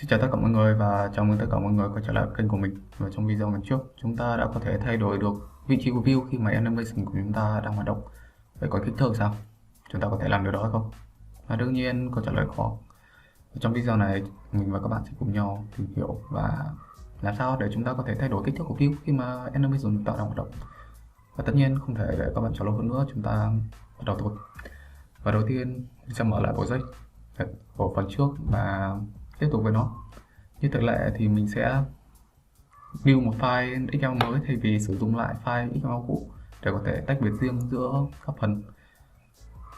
Xin chào tất cả mọi người và chào mừng tất cả mọi người quay trở lại kênh của mình. Và trong video lần trước, chúng ta đã có thể thay đổi được vị trí của view khi mà animation của chúng ta đang hoạt động. Vậy còn kích thước sao? Chúng ta có thể làm điều đó hay không? Và đương nhiên câu trả lời khó. Trong video này, mình và các bạn sẽ cùng nhau tìm hiểu và làm sao để chúng ta có thể thay đổi kích thước của view khi mà animation của chúng ta đang hoạt động. Và tất nhiên không thể để các bạn chờ lâu hơn nữa, chúng ta bắt đầu thôi. Và đầu tiên, mình sẽ mở lại project của phần trước và tiếp tục với nó. Như thường lệ thì mình sẽ build một file XML mới thay vì sử dụng lại file XML cũ để có thể tách biệt riêng giữa các phần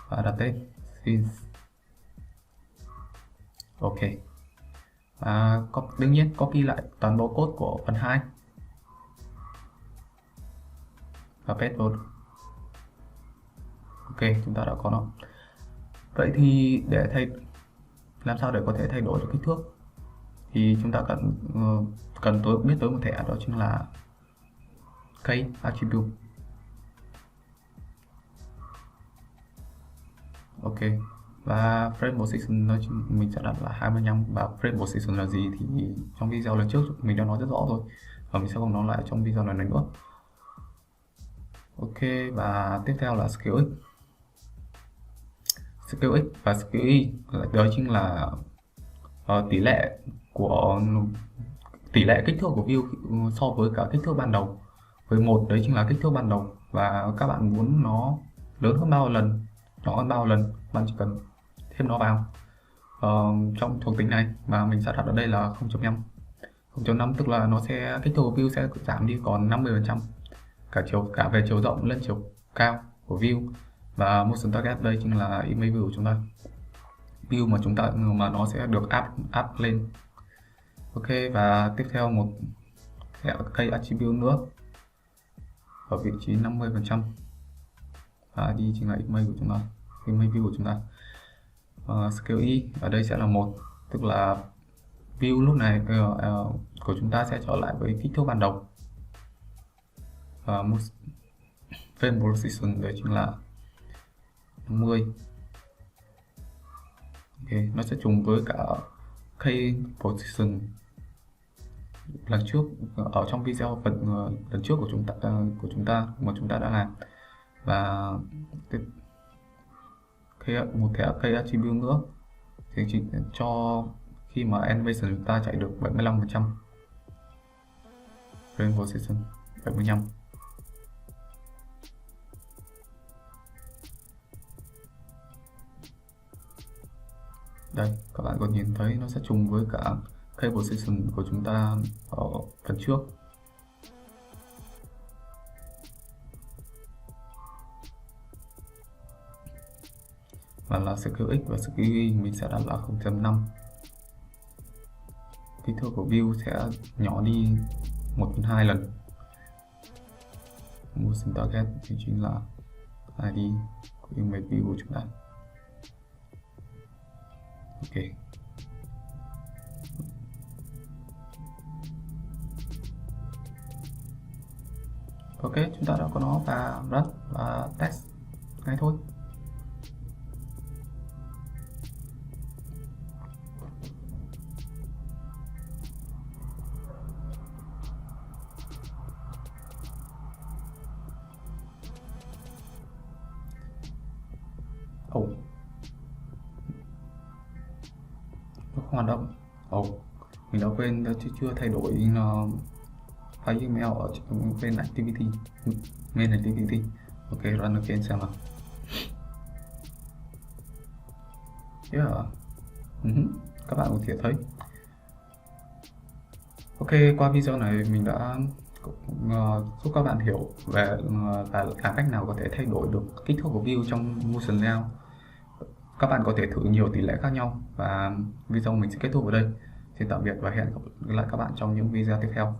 và đặt tên since. Ok, và đương nhiên copy lại toàn bộ code của phần 2 và paste vào. Ok, chúng ta đã có nó. Vậy thì để làm sao để có thể thay đổi được kích thước thì chúng ta cần biết tới một thẻ, đó chính là Key Attribute. Ok, và frame position mình sẽ đặt là 25. Và frame position là gì thì trong video lần trước mình đã nói rất rõ rồi và mình sẽ không nói lại trong video lần này nữa. Ok, và tiếp theo là scale x. Scale x và scale y đó chính là tỷ lệ kích thước của view so với cả kích thước ban đầu. Với một đấy chính là kích thước ban đầu, và các bạn muốn nó lớn hơn bao lần, nhỏ hơn bao lần, bạn chỉ cần thêm nó vào trong thuộc tính này, và mình sẽ đặt ở đây là 0.5. 0.5 tức là nó sẽ kích thước của view sẽ giảm đi còn 50%, cả về chiều rộng lẫn chiều cao của view. Và motion target đây chính là image view của chúng ta, view mà nó sẽ được áp lên. Ok, và tiếp theo một cây attribute nữa ở vị trí 50%, và đi chính là image view của chúng ta. Scale y ở đây sẽ là 1, tức là view lúc này của chúng ta sẽ trở lại với kích thước ban đầu. Frame position đây chính là 50. Ok, nó sẽ trùng với cả key position lần trước ở trong video lần trước của chúng ta mà chúng ta đã làm. Và một thẻ key attribute nữa thì chỉ cho khi mà animation chúng ta chạy được 75%. Frame position 75. Đây, các bạn có nhìn thấy nó sẽ trùng với cả key position của chúng ta ở phần trước. Và là scale x và scale y mình sẽ đặt là 0.5. Kích thước của view sẽ nhỏ đi 1/2 lần. Motion target thì chính là ID của image view của chúng ta. Ok, ok, chúng ta đã có nó và run và test ngay thôi. Nó không hoạt động. Mình đã quên chưa thay đổi file email ở bên activity, main activity. Ok, run again xem nào. Các bạn có thể thấy. Ok, qua video này mình đã giúp các bạn hiểu về làm cách nào có thể thay đổi được kích thước của view trong motion layout. Các bạn có thể thử nhiều tỷ lệ khác nhau, và video mình sẽ kết thúc ở đây. Xin tạm biệt và hẹn gặp lại các bạn trong những video tiếp theo.